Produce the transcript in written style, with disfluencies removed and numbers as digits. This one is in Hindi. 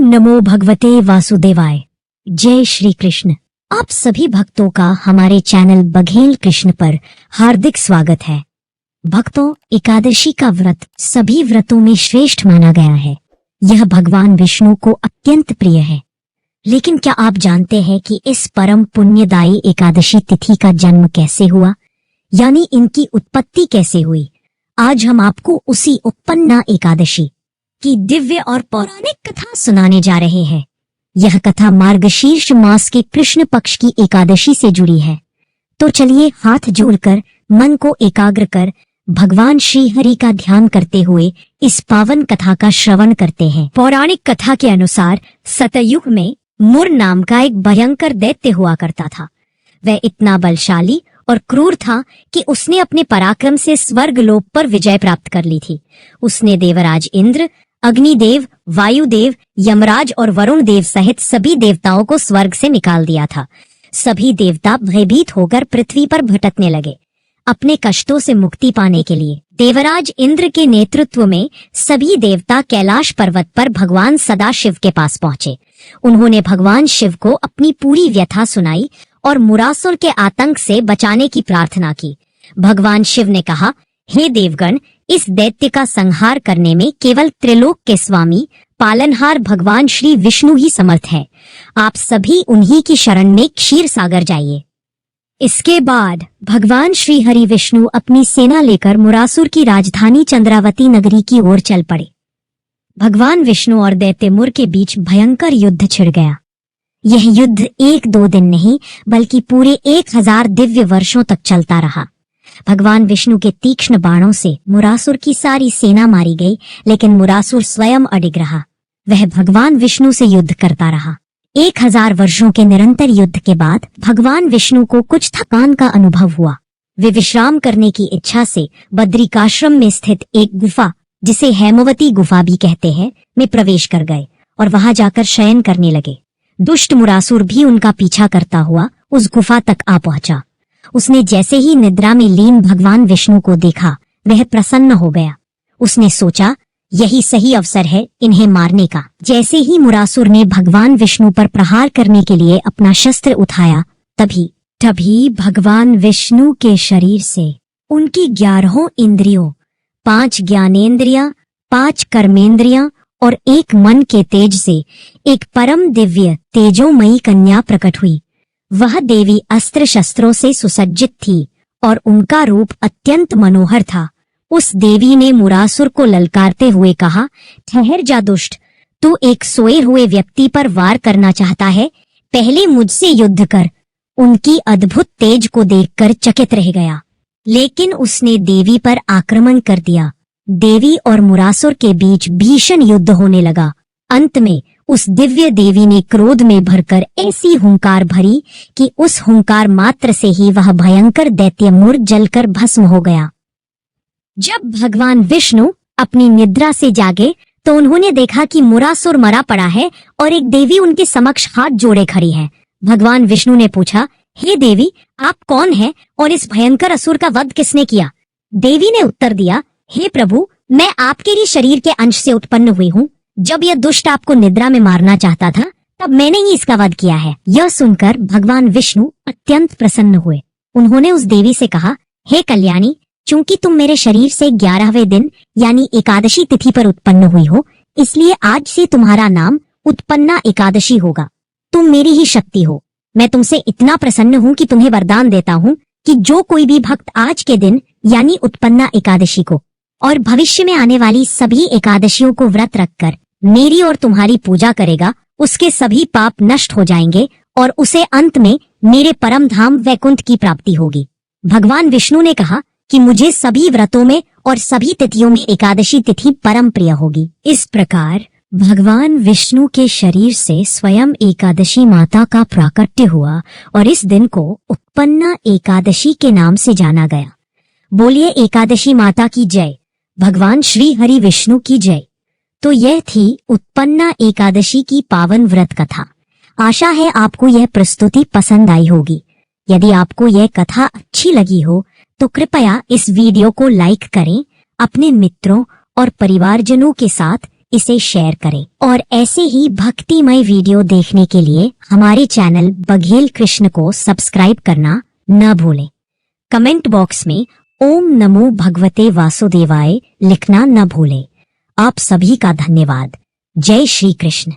नमो भगवते वासुदेवाय। जय श्री कृष्ण। आप सभी भक्तों का हमारे चैनल बघेल कृष्ण पर हार्दिक स्वागत है। भक्तों, एकादशी का व्रत सभी व्रतों में श्रेष्ठ माना गया है। यह भगवान विष्णु को अत्यंत प्रिय है। लेकिन क्या आप जानते हैं कि इस परम पुण्यदायी एकादशी तिथि का जन्म कैसे हुआ, यानी इनकी उत्पत्ति कैसे हुई? आज हम आपको उसी उत्पन्ना एकादशी की दिव्य और पौराणिक कथा सुनाने जा रहे हैं। यह कथा मार्गशीर्ष मास के कृष्ण पक्ष की एकादशी से जुड़ी है। तो चलिए हाथ जोड़कर मन को एकाग्र कर भगवान श्री हरि का ध्यान करते हुए इस पावन कथा का श्रवण करते हैं। पौराणिक कथा के अनुसार सतयुग में मुर नाम का एक भयंकर दैत्य हुआ करता था। वह इतना बलशाली और क्रूर था कि उसने अपने पराक्रम से स्वर्ग लोक पर विजय प्राप्त कर ली थी। उसने देवराज इंद्र, अग्निदेव, वायुदेव, यमराज और वरुण देव सहित सभी देवताओं को स्वर्ग से निकाल दिया था। सभी देवता भयभीत होकर पृथ्वी पर भटकने लगे। अपने कष्टों से मुक्ति पाने के लिए देवराज इंद्र के नेतृत्व में सभी देवता कैलाश पर्वत पर भगवान सदाशिव के पास पहुंचे। उन्होंने भगवान शिव को अपनी पूरी व्यथा सुनाई और मुरासुर के आतंक से बचाने की प्रार्थना की। भगवान शिव ने कहा, हे देवगण, इस दैत्य का संहार करने में केवल त्रिलोक के स्वामी पालनहार भगवान श्री विष्णु ही समर्थ है। आप सभी उन्हीं की शरण में क्षीर सागर जाइए। इसके बाद भगवान श्री हरि विष्णु अपनी सेना लेकर मुरासुर की राजधानी चंद्रावती नगरी की ओर चल पड़े। भगवान विष्णु और दैत्य मुर के बीच भयंकर युद्ध छिड़ गया। यह युद्ध 1-2 दिन नहीं बल्कि पूरे 1000 दिव्य वर्षों तक चलता रहा। भगवान विष्णु के तीक्ष्ण बाणों से मुरासुर की सारी सेना मारी गई, लेकिन मुरासुर स्वयं अडिग रहा। वह भगवान विष्णु से युद्ध करता रहा। 1000 वर्षों के निरंतर युद्ध के बाद भगवान विष्णु को कुछ थकान का अनुभव हुआ। वे विश्राम करने की इच्छा से बद्रिकाश्रम में स्थित एक गुफा, जिसे हेमवती गुफा भी कहते हैं, में प्रवेश कर गए और वहां जाकर शयन करने लगे। दुष्ट मुरासुर भी उनका पीछा करता हुआ उस गुफा तक आ पहुंचा। उसने जैसे ही निद्रा में लीन भगवान विष्णु को देखा, वह प्रसन्न हो गया। उसने सोचा, यही सही अवसर है इन्हें मारने का। जैसे ही मुरासुर ने भगवान विष्णु पर प्रहार करने के लिए अपना शस्त्र उठाया, तभी भगवान विष्णु के शरीर से उनकी 11 इंद्रियों, 5 ज्ञानेंद्रियां, 5 कर्मेंद्रियां और 1 मन के तेज से एक परम दिव्य तेजोमयी कन्या प्रकट हुई। वह देवी अस्त्र शस्त्रों से सुसज्जित थी और उनका रूप अत्यंत मनोहर था। उस देवी ने मुरासुर को ललकारते हुए कहा, ठहर जा दुष्ट, तू एक सोए हुए व्यक्ति पर वार करना चाहता है, पहले मुझसे युद्ध कर। उनकी अद्भुत तेज को देखकर चकित रह गया, लेकिन उसने देवी पर आक्रमण कर दिया। देवी और मुरासुर के बीच भीषण युद्ध होने लगा। अंत में उस दिव्य देवी ने क्रोध में भरकर ऐसी हुंकार भरी कि उस हुंकार मात्र से ही वह भयंकर दैत्य मुर जलकर भस्म हो गया। जब भगवान विष्णु अपनी निद्रा से जागे तो उन्होंने देखा कि मुरासुर मरा पड़ा है और एक देवी उनके समक्ष हाथ जोड़े खड़ी है। भगवान विष्णु ने पूछा, हे देवी, आप कौन हैं और इस भयंकर असुर का वध किसने किया? देवी ने उत्तर दिया, हे प्रभु, मैं आपके ही शरीर के अंश से उत्पन्न हुई हूँ। जब यह दुष्ट आपको निद्रा में मारना चाहता था, तब मैंने ही इसका वध किया है। यह सुनकर भगवान विष्णु अत्यंत प्रसन्न हुए। उन्होंने उस देवी से कहा, हे कल्याणी, चूंकि तुम मेरे शरीर से 11वें दिन यानी एकादशी तिथि पर उत्पन्न हुई हो, इसलिए आज से तुम्हारा नाम उत्पन्ना एकादशी होगा। तुम मेरी ही शक्ति हो। मैं तुमसे इतना प्रसन्न हूँ कि तुम्हें वरदान देता हूँ कि जो कोई भी भक्त आज के दिन यानी उत्पन्ना एकादशी को और भविष्य में आने वाली सभी एकादशियों को व्रत रखकर मेरी और तुम्हारी पूजा करेगा, उसके सभी पाप नष्ट हो जाएंगे और उसे अंत में मेरे परम धाम वैकुंठ की प्राप्ति होगी। भगवान विष्णु ने कहा कि मुझे सभी व्रतों में और सभी तिथियों में एकादशी तिथि परम प्रिय होगी। इस प्रकार भगवान विष्णु के शरीर से स्वयं एकादशी माता का प्राकट्य हुआ और इस दिन को उत्पन्ना एकादशी के नाम से जाना गया। बोलिए एकादशी माता की जय, भगवान श्री हरि विष्णु की जय। तो यह थी उत्पन्ना एकादशी की पावन व्रत कथा। आशा है आपको यह प्रस्तुति पसंद आई होगी। यदि आपको यह कथा अच्छी लगी हो तो कृपया इस वीडियो को लाइक करें, अपने मित्रों और परिवारजनों के साथ इसे शेयर करें और ऐसे ही भक्तिमय वीडियो देखने के लिए हमारे चैनल बघेल कृष्ण को सब्सक्राइब करना न भूलें। कमेंट बॉक्स में ओम नमो भगवते वासुदेवाय लिखना न भूलें। आप सभी का धन्यवाद। जय श्री कृष्ण।